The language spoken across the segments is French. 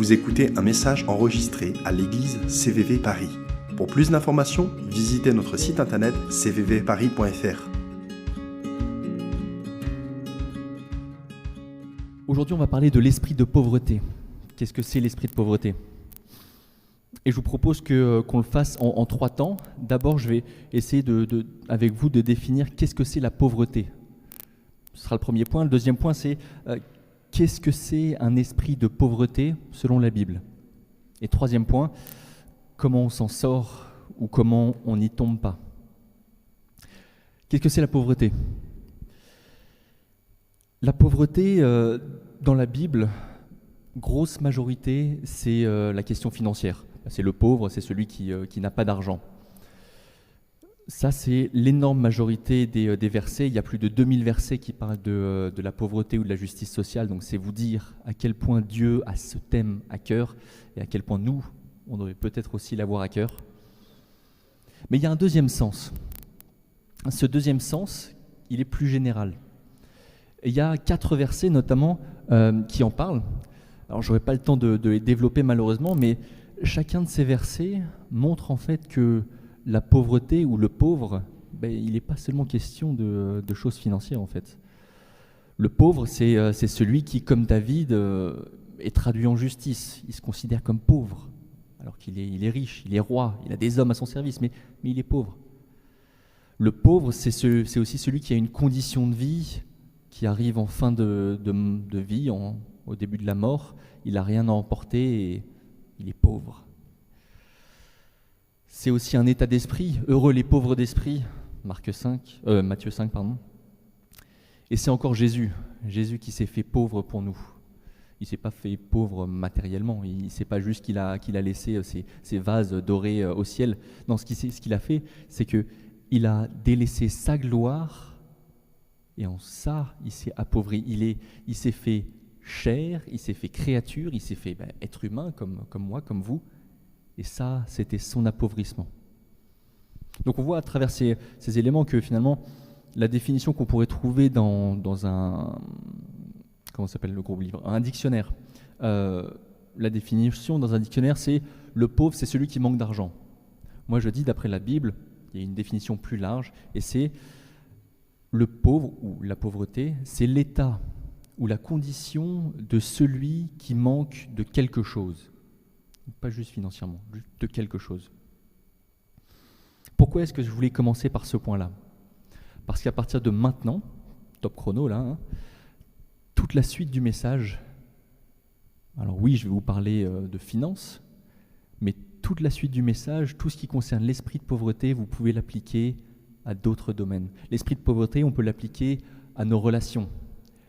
Vous écoutez un message enregistré à l'église CVV Paris. Pour plus d'informations, visitez notre site internet cvvparis.fr. Aujourd'hui, on va parler de l'esprit de pauvreté. Qu'est-ce que c'est l'esprit de pauvreté ? Et je vous propose qu'on le fasse en 3 temps. D'abord, je vais essayer avec vous de définir qu'est-ce que c'est la pauvreté. Ce sera le premier point. Le deuxième point, c'est qu'est-ce que c'est un esprit de pauvreté selon la Bible ? Et troisième point, comment on s'en sort ou comment on n'y tombe pas ? Qu'est-ce que c'est la pauvreté ? La pauvreté, dans la Bible, grosse majorité, c'est la question financière. C'est le pauvre, c'est celui qui n'a pas d'argent. Ça, c'est l'énorme majorité des versets. Il y a plus de 2000 versets qui parlent de la pauvreté ou de la justice sociale. Donc, c'est vous dire à quel point Dieu a ce thème à cœur et à quel point nous, on devrait peut-être aussi l'avoir à cœur. Mais il y a un deuxième sens. Ce deuxième sens, il est plus général. Et il y a 4 versets notamment qui en parlent. Alors, je n'aurai pas le temps de les développer malheureusement, mais chacun de ces versets montre en fait que la pauvreté ou le pauvre, il n'est pas seulement question de choses financières en fait. Le pauvre, c'est celui qui, comme David, est traduit en justice. Il se considère comme pauvre, alors qu'il est riche, il est roi, il a des hommes à son service, mais il est pauvre. Le pauvre, c'est aussi celui qui a une condition de vie qui arrive en fin de vie, au début de la mort. Il n'a rien à emporter et il est pauvre. C'est aussi un état d'esprit. Heureux les pauvres d'esprit, Matthieu 5, pardon. Et c'est encore Jésus qui s'est fait pauvre pour nous. Il ne s'est pas fait pauvre matériellement. Il ne s'est pas juste qu'il a laissé ses vases dorés au ciel. Non, ce qu'il a fait, c'est qu'il a délaissé sa gloire et en ça, il s'est appauvri. Il s'est fait chair, il s'est fait créature, il s'est fait être humain comme moi, comme vous. Et ça, c'était son appauvrissement. Donc on voit à travers ces éléments que finalement, la définition qu'on pourrait trouver dans un... Comment s'appelle le gros livre ? Un dictionnaire. La définition dans un dictionnaire, c'est le pauvre, c'est celui qui manque d'argent. Moi, je dis, d'après la Bible, il y a une définition plus large, et c'est le pauvre ou la pauvreté, c'est l'état ou la condition de celui qui manque de quelque chose. Pas juste financièrement, juste de quelque chose. Pourquoi est-ce que je voulais commencer par ce point-là ? Parce qu'à partir de maintenant, top chrono là, toute la suite du message, alors oui, je vais vous parler de finances, mais toute la suite du message, tout ce qui concerne l'esprit de pauvreté, vous pouvez l'appliquer à d'autres domaines. L'esprit de pauvreté, on peut l'appliquer à nos relations.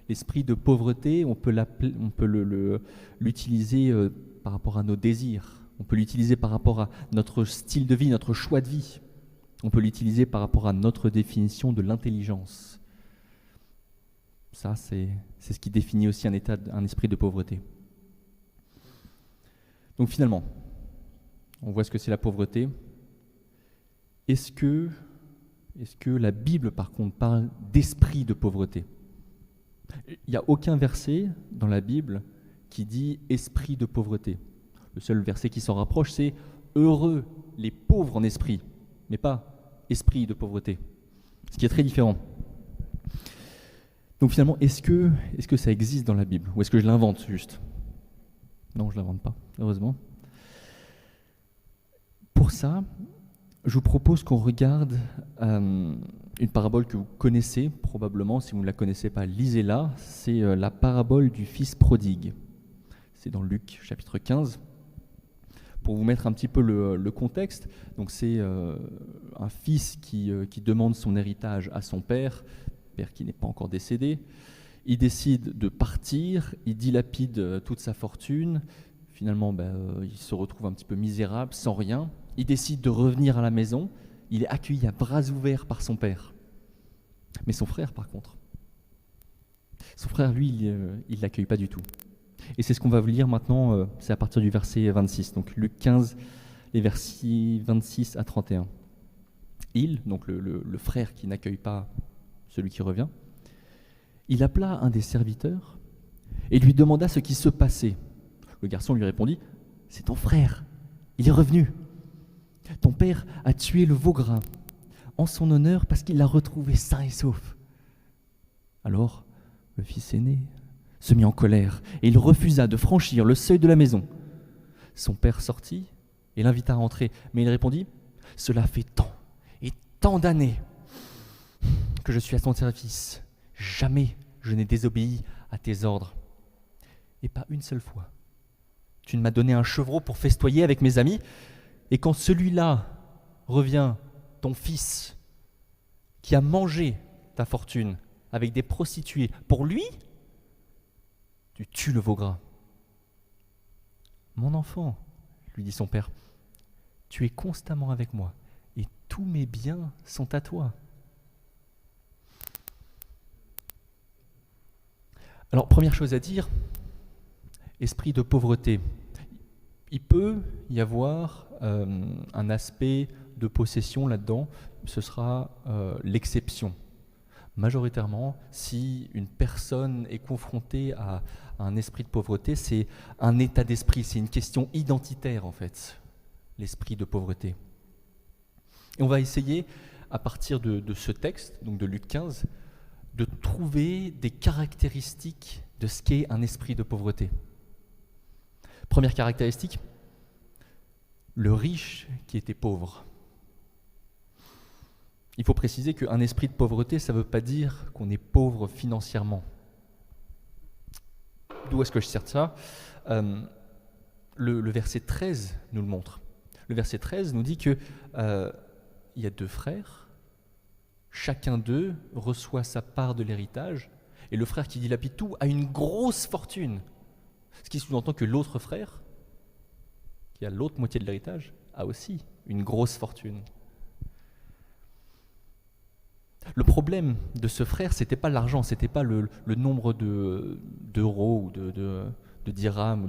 L'esprit de pauvreté, on peut l'utiliser par rapport à nos désirs. On peut l'utiliser par rapport à notre style de vie, notre choix de vie. On peut l'utiliser par rapport à notre définition de l'intelligence. Ça, c'est ce qui définit aussi un esprit de pauvreté. Donc finalement, on voit ce que c'est la pauvreté. Est-ce que la Bible, par contre, parle d'esprit de pauvreté ? Il n'y a aucun verset dans la Bible qui dit « esprit de pauvreté ». Le seul verset qui s'en rapproche, c'est « heureux les pauvres en esprit », mais pas « esprit de pauvreté », ce qui est très différent. Donc finalement, est-ce que ça existe dans la Bible ? Ou est-ce que je l'invente juste ? Non, je ne l'invente pas, heureusement. Pour ça, je vous propose qu'on regarde une parabole que vous connaissez probablement. Si vous ne la connaissez pas, lisez-la. C'est la parabole du fils prodigue. C'est dans Luc chapitre 15. Pour vous mettre un petit peu le contexte, donc c'est un fils qui demande son héritage à son père qui n'est pas encore décédé. Il décide de partir, il dilapide toute sa fortune. Finalement, il se retrouve un petit peu misérable, sans rien. Il décide de revenir à la maison. Il est accueilli à bras ouverts par son père. Mais son frère, par contre, lui, il ne l'accueille pas du tout. Et c'est ce qu'on va vous lire maintenant, c'est à partir du verset 26. Donc Luc 15, les versets 26 à 31. Il, donc le frère qui n'accueille pas celui qui revient, il appela un des serviteurs et lui demanda ce qui se passait. Le garçon lui répondit, « C'est ton frère, il est revenu. Ton père a tué le veau gras en son honneur parce qu'il l'a retrouvé sain et sauf. » Alors, le fils aîné se mit en colère et il refusa de franchir le seuil de la maison. Son père sortit et l'invita à entrer, mais il répondit, « Cela fait tant et tant d'années que je suis à ton service. Jamais je n'ai désobéi à tes ordres. Et pas une seule fois. Tu ne m'as donné un chevreau pour festoyer avec mes amis, et quand celui-là revient, ton fils, qui a mangé ta fortune avec des prostituées, pour lui, tu tues le veau gras. Mon enfant, lui dit son père, tu es constamment avec moi, et tous mes biens sont à toi. Alors, première chose à dire, esprit de pauvreté. Il peut y avoir un aspect de possession là-dedans, ce sera l'exception. Majoritairement, si une personne est confrontée à un esprit de pauvreté, c'est un état d'esprit, c'est une question identitaire en fait, l'esprit de pauvreté. Et on va essayer, à partir de ce texte, donc de Luc 15, de trouver des caractéristiques de ce qu'est un esprit de pauvreté. Première caractéristique, le riche qui était pauvre. Il faut préciser qu'un esprit de pauvreté, ça ne veut pas dire qu'on est pauvre financièrement. D'où est-ce que je sers ça ? Le verset 13 nous le montre. Le verset 13 nous dit qu'il y a deux frères, chacun d'eux reçoit sa part de l'héritage, et le frère qui dilapide tout a une grosse fortune. Ce qui sous-entend que l'autre frère, qui a l'autre moitié de l'héritage, a aussi une grosse fortune. Le problème de ce frère, ce n'était pas l'argent, ce n'était pas le nombre d'euros ou de dirhams ou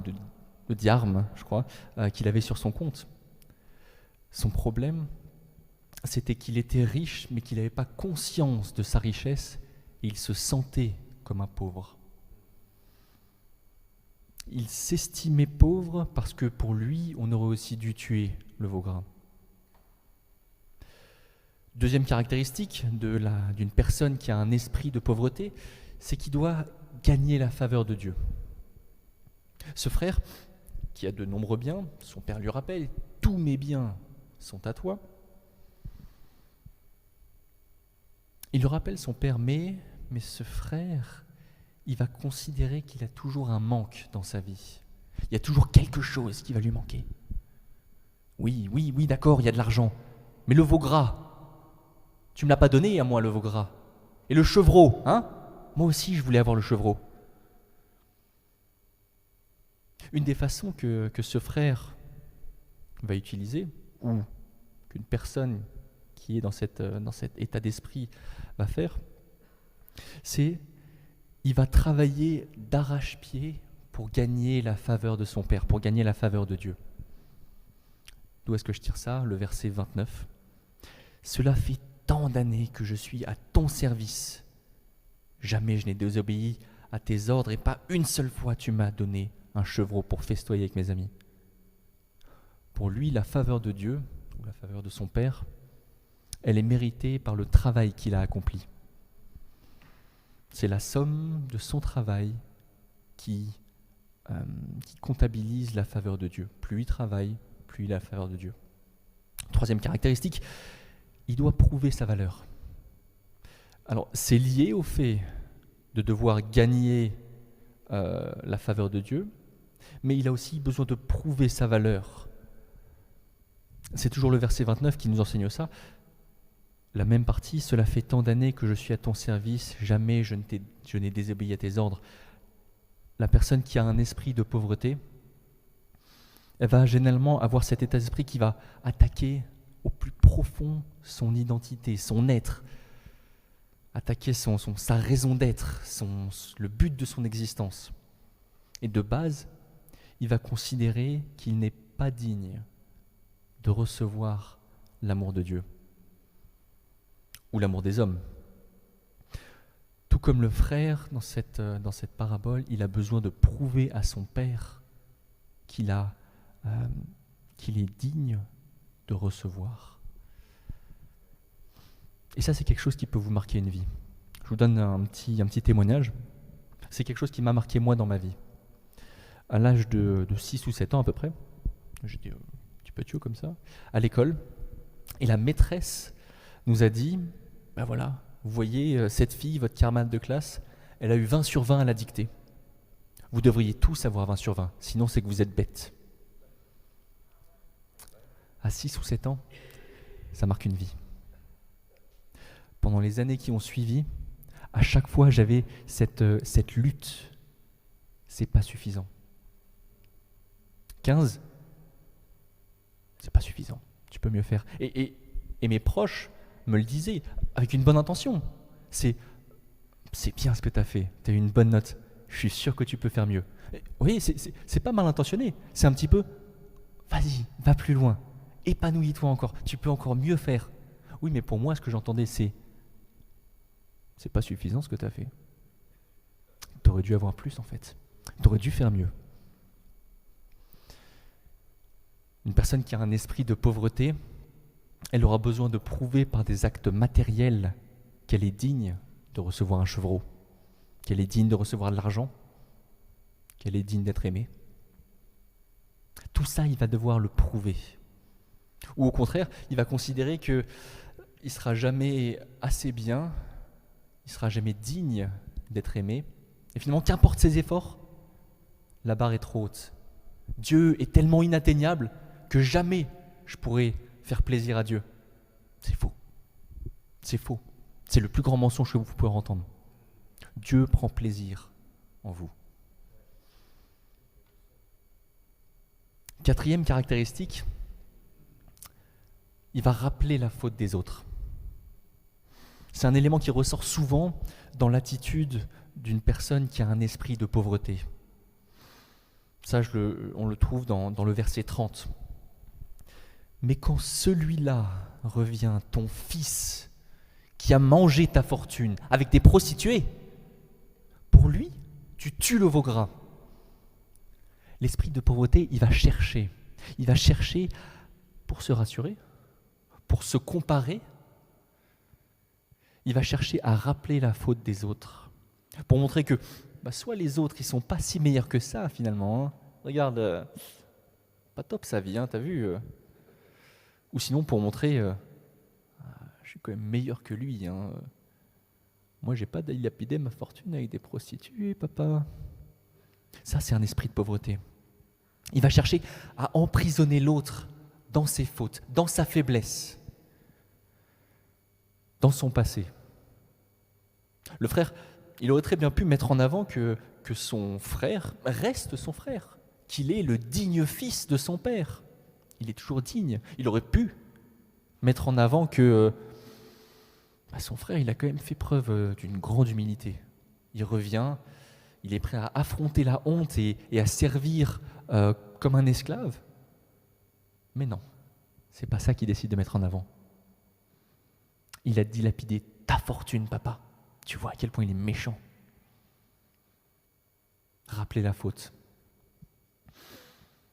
de diarmes, je crois, qu'il avait sur son compte. Son problème, c'était qu'il était riche, mais qu'il n'avait pas conscience de sa richesse, et il se sentait comme un pauvre. Il s'estimait pauvre parce que pour lui, on aurait aussi dû tuer le veau gras. Deuxième caractéristique d'une personne qui a un esprit de pauvreté, c'est qu'il doit gagner la faveur de Dieu. Ce frère, qui a de nombreux biens, son père lui rappelle, « Tous mes biens sont à toi ». Il le rappelle son père, mais ce frère, il va considérer qu'il a toujours un manque dans sa vie. Il y a toujours quelque chose qui va lui manquer. Oui, d'accord, il y a de l'argent, mais le veau gras, tu ne me l'as pas donné à moi, le veau gras. Et le chevreau, hein ? Moi aussi, je voulais avoir le chevreau. Une des façons que ce frère va utiliser, ou qu'une personne qui est dans cet état d'esprit va faire, c'est il va travailler d'arrache-pied pour gagner la faveur de son père, pour gagner la faveur de Dieu. D'où est-ce que je tire ça ? Le verset 29. « Cela fait tant d'années que je suis à ton service. Jamais je n'ai désobéi à tes ordres et pas une seule fois tu m'as donné un chevreau pour festoyer avec mes amis. » Pour lui, la faveur de Dieu, ou la faveur de son père, elle est méritée par le travail qu'il a accompli. C'est la somme de son travail qui comptabilise la faveur de Dieu. Plus il travaille, plus il a la faveur de Dieu. Troisième caractéristique, il doit prouver sa valeur. Alors, c'est lié au fait de devoir gagner la faveur de Dieu, mais il a aussi besoin de prouver sa valeur. C'est toujours le verset 29 qui nous enseigne ça. La même partie, « Cela fait tant d'années que je suis à ton service, jamais je n'ai désobéi à tes ordres. » La personne qui a un esprit de pauvreté, elle va généralement avoir cet état d'esprit qui va attaquer au plus profond son identité, son être, attaquer sa raison d'être, le but de son existence. Et de base, il va considérer qu'il n'est pas digne de recevoir l'amour de Dieu ou l'amour des hommes. Tout comme le frère dans cette parabole, il a besoin de prouver à son père qu'il est digne de recevoir. Et ça, c'est quelque chose qui peut vous marquer une vie. Je vous donne un petit témoignage. C'est quelque chose qui m'a marqué moi dans ma vie. À l'âge de 6 ou 7 ans à peu près, j'étais un petit peu tio comme ça, à l'école, et la maîtresse nous a dit, ben voilà, vous voyez, cette fille, votre camarade de classe, elle a eu 20 sur 20 à la dictée. Vous devriez tous avoir 20 sur 20, sinon c'est que vous êtes bêtes. À 6 ou 7 ans, ça marque une vie. Pendant les années qui ont suivi, à chaque fois j'avais cette lutte. C'est pas suffisant. 15, c'est pas suffisant. Tu peux mieux faire. Et mes proches me le disaient avec une bonne intention. C'est bien ce que tu as fait. Tu as eu une bonne note. Je suis sûr que tu peux faire mieux. Oui, c'est pas mal intentionné. C'est un petit peu, vas-y, va plus loin. Épanouis-toi encore. Tu peux encore mieux faire. Oui, mais pour moi, ce que j'entendais, c'est pas suffisant ce que tu as fait. Tu aurais dû avoir plus en fait. Tu aurais dû faire mieux. Une personne qui a un esprit de pauvreté, elle aura besoin de prouver par des actes matériels qu'elle est digne de recevoir un chevreau, qu'elle est digne de recevoir de l'argent, qu'elle est digne d'être aimée. Tout ça, il va devoir le prouver. Ou au contraire, il va considérer qu'il ne sera jamais assez bien, il ne sera jamais digne d'être aimé. Et finalement, qu'importe ses efforts, la barre est trop haute. Dieu est tellement inatteignable que jamais je pourrai faire plaisir à Dieu. C'est faux. C'est faux. C'est le plus grand mensonge que vous pouvez entendre. Dieu prend plaisir en vous. Quatrième caractéristique, il va rappeler la faute des autres. C'est un élément qui ressort souvent dans l'attitude d'une personne qui a un esprit de pauvreté. Ça, on le trouve dans le verset 30. Mais quand celui-là revient, ton fils, qui a mangé ta fortune avec des prostituées, pour lui, tu tues le veau gras. L'esprit de pauvreté, il va chercher pour se rassurer, pour se comparer. Il va chercher à rappeler la faute des autres, pour montrer que soit les autres, ils sont pas si meilleurs que ça finalement. Hein. Regarde, pas top sa vie, hein, t'as vu Ou sinon pour montrer, je suis quand même meilleur que lui. Hein. Moi, j'ai pas dilapidé ma fortune avec des prostituées, papa. Ça, c'est un esprit de pauvreté. Il va chercher à emprisonner l'autre dans ses fautes, dans sa faiblesse, dans son passé. Le frère, il aurait très bien pu mettre en avant que son frère reste son frère, qu'il est le digne fils de son père. Il est toujours digne. Il aurait pu mettre en avant que son frère, il a quand même fait preuve d'une grande humilité. Il revient, il est prêt à affronter la honte et à servir comme un esclave. Mais non, c'est pas ça qu'il décide de mettre en avant. Il a dilapidé ta fortune, papa. Tu vois à quel point il est méchant. Rappelez la faute.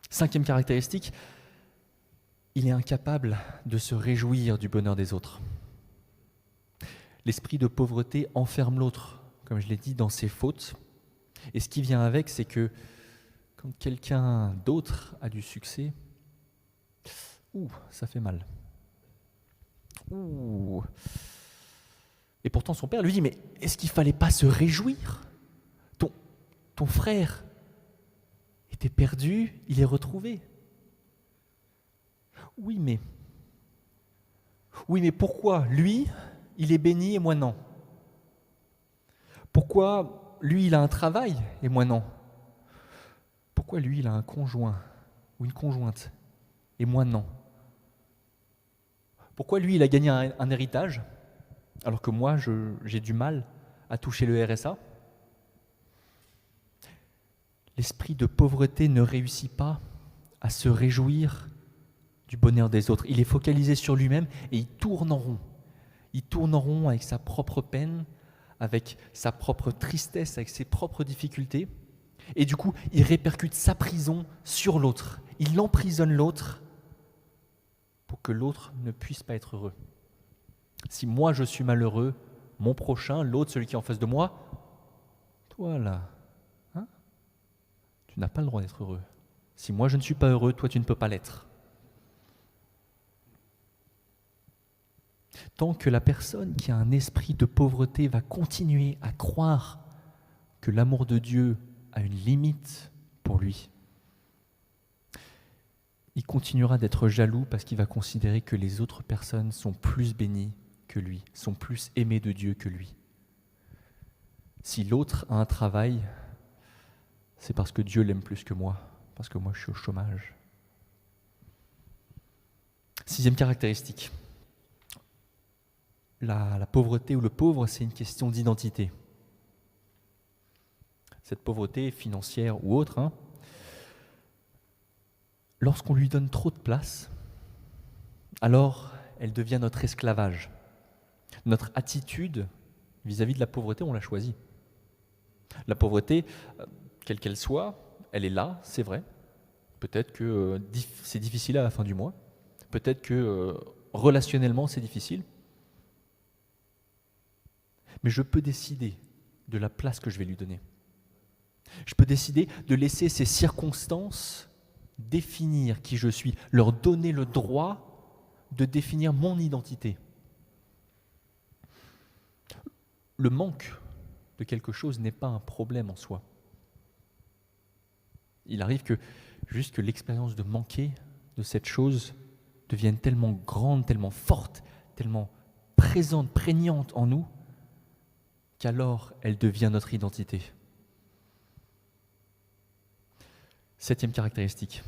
Cinquième caractéristique, il est incapable de se réjouir du bonheur des autres. L'esprit de pauvreté enferme l'autre, comme je l'ai dit, dans ses fautes. Et ce qui vient avec, c'est que quand quelqu'un d'autre a du succès, ça fait mal. Et pourtant son père lui dit, mais est-ce qu'il ne fallait pas se réjouir ? Ton frère était perdu, il est retrouvé. Oui, mais pourquoi lui, il est béni et moi non ? Pourquoi lui, il a un travail et moi non ? Pourquoi lui, il a un conjoint ou une conjointe et moi non ? Pourquoi lui, il a gagné un héritage alors que moi, j'ai du mal à toucher le RSA ? L'esprit de pauvreté ne réussit pas à se réjouir du bonheur des autres. Il est focalisé sur lui-même et il tourne en rond. Il tourne en rond avec sa propre peine, avec sa propre tristesse, avec ses propres difficultés. Et du coup, il répercute sa prison sur l'autre. Il emprisonne l'autre pour que l'autre ne puisse pas être heureux. Si moi je suis malheureux, mon prochain, l'autre, celui qui est en face de moi, toi là, hein, tu n'as pas le droit d'être heureux. Si moi je ne suis pas heureux, toi tu ne peux pas l'être. Tant que la personne qui a un esprit de pauvreté va continuer à croire que l'amour de Dieu a une limite pour lui, il continuera d'être jaloux parce qu'il va considérer que les autres personnes sont plus bénies que lui, sont plus aimées de Dieu que lui. Si l'autre a un travail, c'est parce que Dieu l'aime plus que moi, parce que moi je suis au chômage. 6e caractéristique. La pauvreté ou le pauvre, c'est une question d'identité. Cette pauvreté financière ou autre, lorsqu'on lui donne trop de place, alors elle devient notre esclavage. Notre attitude vis-à-vis de la pauvreté, on l'a choisie. La pauvreté, quelle qu'elle soit, elle est là, c'est vrai. Peut-être que c'est difficile à la fin du mois. Peut-être que relationnellement, c'est difficile. Mais je peux décider de la place que je vais lui donner. Je peux décider de laisser ces circonstances définir qui je suis, leur donner le droit de définir mon identité. Le manque de quelque chose n'est pas un problème en soi. Il arrive que juste que l'expérience de manquer de cette chose devienne tellement grande, tellement forte, tellement présente, prégnante en nous, qu'alors elle devient notre identité. 7e caractéristique.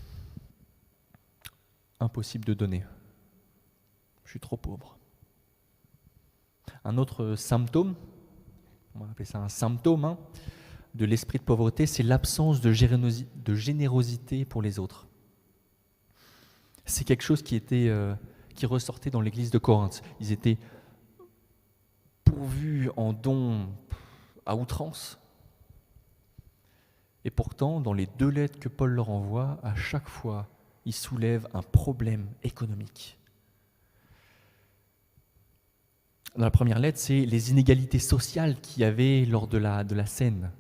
Impossible de donner. Je suis trop pauvre. Un autre symptôme, on va appeler ça un symptôme de l'esprit de pauvreté, c'est l'absence de générosité pour les autres. C'est quelque chose qui ressortait dans l'église de Corinthe. Ils étaient pourvus en dons à outrance. Et pourtant, dans les 2 lettres que Paul leur envoie, à chaque fois, il soulève un problème économique. Dans la première lettre, c'est les inégalités sociales qu'il y avait lors de la scène.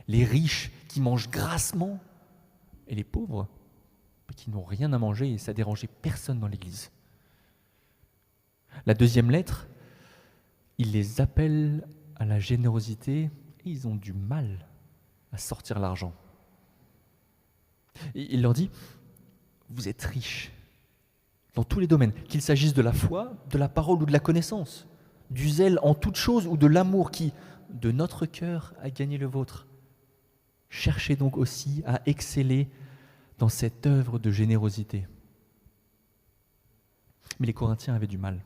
Les riches qui mangent grassement et les pauvres qui n'ont rien à manger et ça dérangeait personne dans l'église. La 2e lettre, il les appelle à la générosité et ils ont du mal à sortir l'argent. Et il leur dit, vous êtes riches dans tous les domaines, qu'il s'agisse de la foi, de la parole ou de la connaissance, du zèle en toute chose ou de l'amour qui, de notre cœur, a gagné le vôtre. Cherchez donc aussi à exceller dans cette œuvre de générosité. Mais les Corinthiens avaient du mal.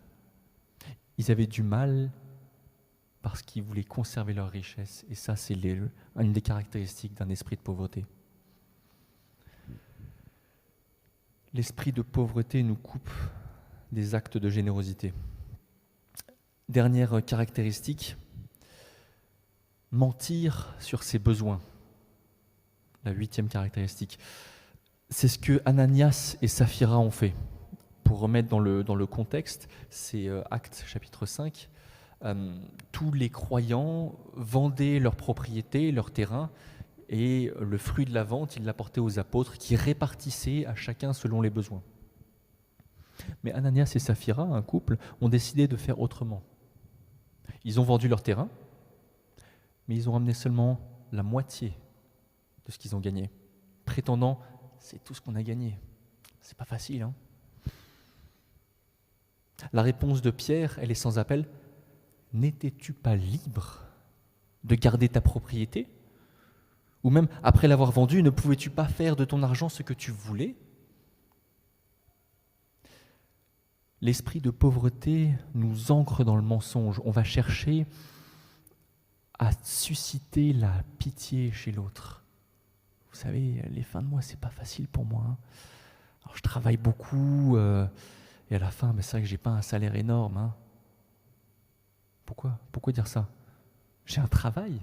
Ils avaient du mal parce qu'ils voulaient conserver leur richesse. Et ça, c'est une des caractéristiques d'un esprit de pauvreté. L'esprit de pauvreté nous coupe des actes de générosité. Dernière caractéristique, mentir sur ses besoins. La 8e caractéristique. C'est ce que Ananias et Saphira ont fait. Pour remettre dans le contexte, c'est Actes chapitre 5. Tous les croyants vendaient leurs propriétés, leurs terrains, et le fruit de la vente, ils l'apportaient aux apôtres qui répartissaient à chacun selon les besoins. Mais Ananias et Saphira, un couple, ont décidé de faire autrement. Ils ont vendu leurs terrains, mais ils ont ramené seulement la moitié de ce qu'ils ont gagné, prétendant « c'est tout ce qu'on a gagné ». C'est pas facile, hein. La réponse de Pierre, elle est sans appel. N'étais-tu pas libre de garder ta propriété ? Ou même, après l'avoir vendue, ne pouvais-tu pas faire de ton argent ce que tu voulais ? L'esprit de pauvreté nous ancre dans le mensonge. On va chercher à susciter la pitié chez l'autre. Vous savez, les fins de mois, c'est pas facile pour moi. Alors, je travaille beaucoup, et à la fin, c'est vrai que j'ai pas un salaire énorme. Pourquoi dire ça ? J'ai un travail.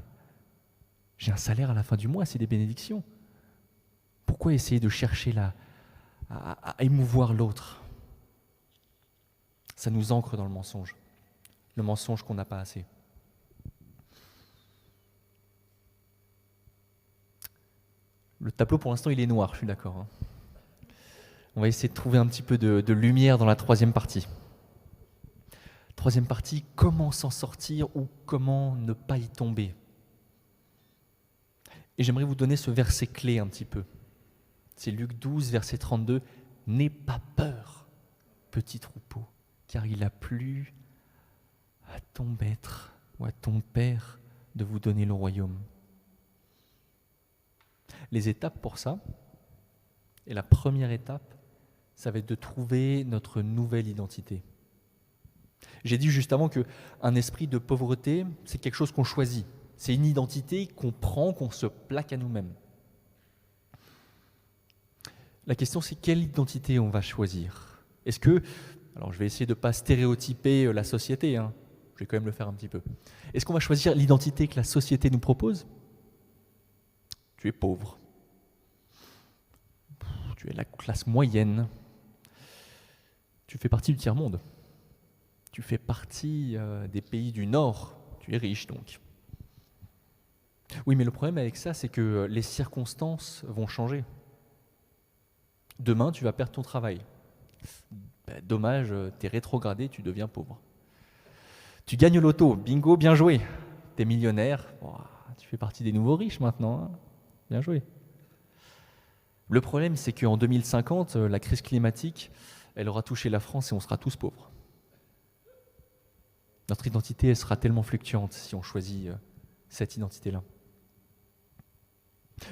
J'ai un salaire à la fin du mois, c'est des bénédictions. Pourquoi essayer de chercher à émouvoir l'autre? Ça nous ancre dans le mensonge qu'on n'a pas assez. Le tableau, pour l'instant, il est noir, je suis d'accord, hein. On va essayer de trouver un petit peu de lumière dans la troisième partie. Troisième partie, comment s'en sortir ou comment ne pas y tomber. Et j'aimerais vous donner ce verset clé un petit peu. C'est Luc 12, verset 32. « N'aie pas peur, petit troupeau, car il a plu à ton maître ou à ton père de vous donner le royaume. » Les étapes pour ça, et la première étape, ça va être de trouver notre nouvelle identité. J'ai dit juste avant qu'un esprit de pauvreté, c'est quelque chose qu'on choisit. C'est une identité qu'on prend, qu'on se plaque à nous-mêmes. La question, c'est quelle identité on va choisir. Est-ce que, alors je vais essayer de ne pas stéréotyper la société, hein, je vais quand même le faire un petit peu. Est-ce qu'on va choisir l'identité que la société nous propose? Tu es pauvre. Tu es de la classe moyenne. Tu fais partie du tiers-monde. Tu fais partie des pays du Nord. Tu es riche donc. Oui, mais le problème avec ça, c'est que les circonstances vont changer. Demain, tu vas perdre ton travail. Dommage, tu es rétrogradé, tu deviens pauvre. Tu gagnes au loto, bingo, bien joué. Tu es millionnaire, tu fais partie des nouveaux riches maintenant. Hein. Bien joué. Le problème, c'est qu'en 2050, la crise climatique, elle aura touché la France et on sera tous pauvres. Notre identité, elle sera tellement fluctuante si on choisit cette identité-là.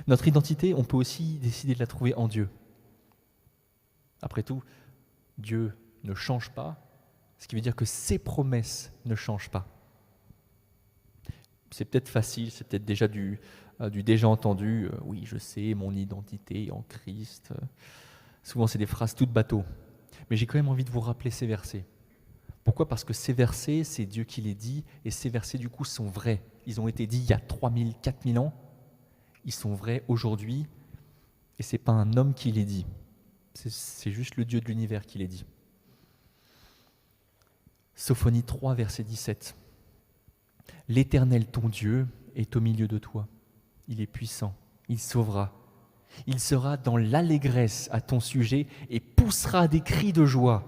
Notre identité, on peut aussi décider de la trouver en Dieu. Après tout, Dieu ne change pas, ce qui veut dire que ses promesses ne changent pas. C'est peut-être facile, c'est peut-être déjà du déjà entendu. Oui, je sais, mon identité en Christ. Souvent, c'est des phrases toutes bateau. Mais j'ai quand même envie de vous rappeler ces versets. Pourquoi ? Parce que ces versets, c'est Dieu qui les dit, et ces versets, du coup, sont vrais. Ils ont été dits il y a 3000, 4000 ans. Ils sont vrais aujourd'hui, et ce n'est pas un homme qui les dit. C'est juste le Dieu de l'univers qui les dit. Sophonie 3, verset 17. « L'Éternel, ton Dieu, est au milieu de toi. Il est puissant, il sauvera. Il sera dans l'allégresse à ton sujet et poussera des cris de joie. »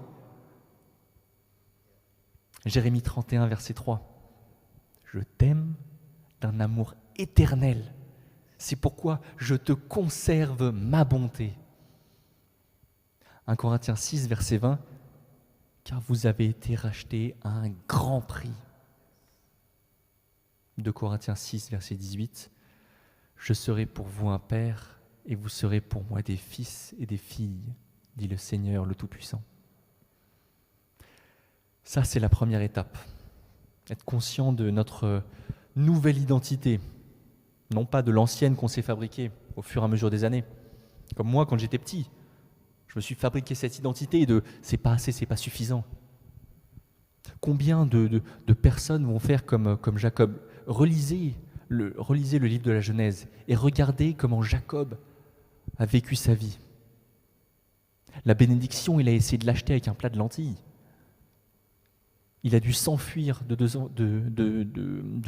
Jérémie 31, verset 3. « Je t'aime d'un amour éternel. C'est pourquoi je te conserve ma bonté. » 1 Corinthiens 6, verset 20. « Car vous avez été rachetés à un grand prix. » 2 Corinthiens 6, verset 18. « Je serai pour vous un père, et vous serez pour moi des fils et des filles, dit le Seigneur le Tout-Puissant. » Ça, c'est la première étape. Être conscient de notre nouvelle identité, non pas de l'ancienne qu'on s'est fabriquée au fur et à mesure des années. Comme moi, quand j'étais petit, je me suis fabriqué cette identité de « c'est pas assez, c'est pas suffisant ». Combien de personnes vont faire comme Jacob? Relisez le livre de la Genèse et regardez comment Jacob a vécu sa vie. La bénédiction, il a essayé de l'acheter avec un plat de lentilles. Il a dû s'enfuir de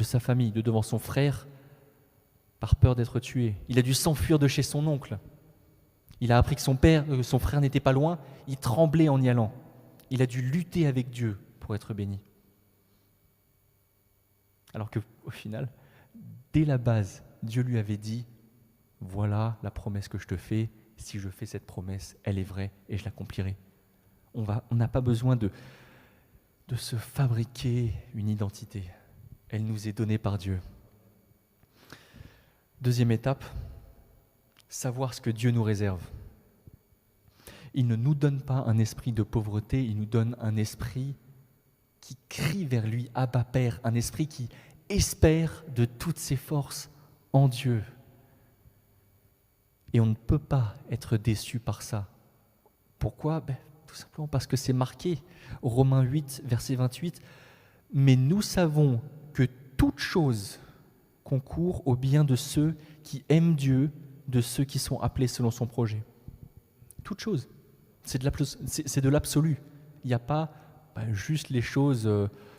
sa famille, de devant son frère, par peur d'être tué. Il a dû s'enfuir de chez son oncle. Il a appris que son frère n'était pas loin, il tremblait en y allant. Il a dû lutter avec Dieu pour être béni. Alors qu'au final, dès la base, Dieu lui avait dit « Voilà la promesse que je te fais, si je fais cette promesse, elle est vraie et je l'accomplirai. » On n'a pas besoin de se fabriquer une identité. Elle nous est donnée par Dieu. Deuxième étape, savoir ce que Dieu nous réserve. Il ne nous donne pas un esprit de pauvreté, il nous donne un esprit qui crie vers lui, Abba Père, un esprit qui espère de toutes ses forces en Dieu. Et on ne peut pas être déçu par ça. Pourquoi ? Tout simplement parce que c'est marqué, Romains 8, verset 28, « Mais nous savons que toute chose concourt au bien de ceux qui aiment Dieu, de ceux qui sont appelés selon son projet. Toute chose. C'est de l'absolu. Il n'y a pas juste les choses,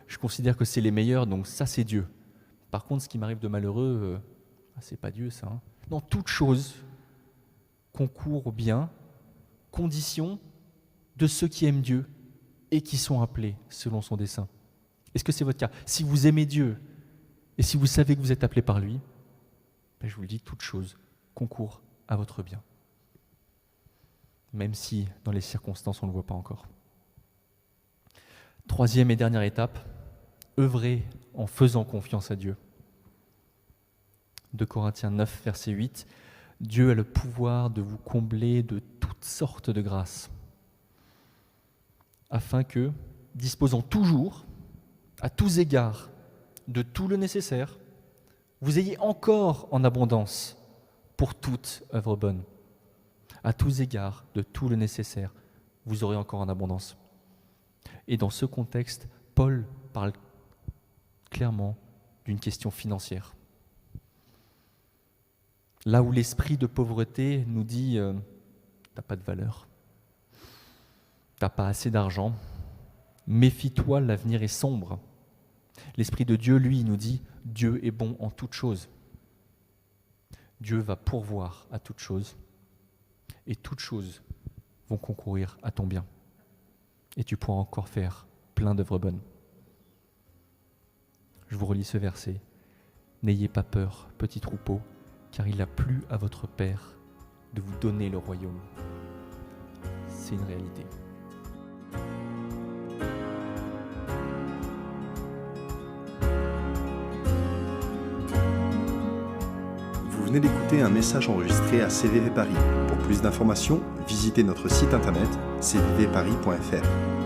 je considère que c'est les meilleures, donc ça c'est Dieu. Par contre, ce qui m'arrive de malheureux, c'est pas Dieu ça. Non, toute chose concourt au bien, condition de ceux qui aiment Dieu et qui sont appelés selon son dessein. Est-ce que c'est votre cas? Si vous aimez Dieu et si vous savez que vous êtes appelé par lui, je vous le dis, toute chose concourt à votre bien. Même si dans les circonstances on ne le voit pas encore. Troisième et dernière étape, œuvrez en faisant confiance à Dieu. 2 Corinthiens 9, verset 8, Dieu a le pouvoir de vous combler de toutes sortes de grâces, afin que, disposant toujours, à tous égards, de tout le nécessaire, vous ayez encore en abondance pour toute œuvre bonne. À tous égards, de tout le nécessaire, vous aurez encore en abondance. Et dans ce contexte, Paul parle clairement d'une question financière. Là où l'esprit de pauvreté nous dit t'as pas de valeur, t'as pas assez d'argent, méfie-toi, l'avenir est sombre. L'esprit de Dieu, lui, nous dit Dieu est bon en toutes choses. Dieu va pourvoir à toutes choses et toutes choses vont concourir à ton bien. Et tu pourras encore faire plein d'œuvres bonnes. Je vous relis ce verset. N'ayez pas peur, petit troupeau, car il a plu à votre Père de vous donner le royaume. C'est une réalité. Vous venez d'écouter un message enregistré à CVV Paris. Pour plus d'informations, visitez notre site internet cvvparis.fr.